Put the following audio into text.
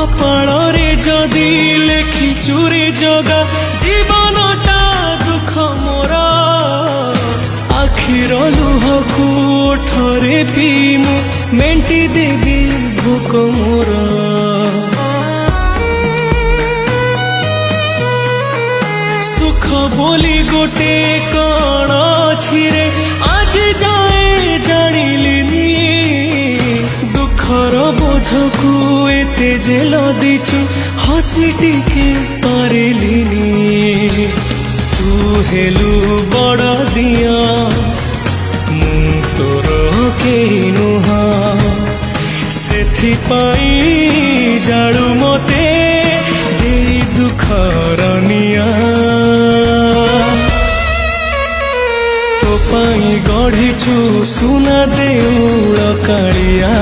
কপাଳରେ যদি লেখিଛୁ রে জগা জীবনটা দুঃখ মোর আখির লুহକୁ ওঠরে পিমু মেଣ୍ଟି দেবি ভোক মোর সুখ বলি গোটে কণ ଅଛି রে আজ যাଏ জাଣିলিনি দুঃখর ବୋଝକୁ এতে যে লদিଛୁ হসি টিকে পারিলিনি তু হেলু বড় দিয়া মু তোর কেହି নুহা ସେଥିପାଇଁ ଜାଳୁ ମତେ ଦେଇ ଦୁଃଖର ନିଆ ତୋ ପାଇଁ ଗଢ଼ିଛୁ ସୁନା ଦେଉଳ କାଳିଆ।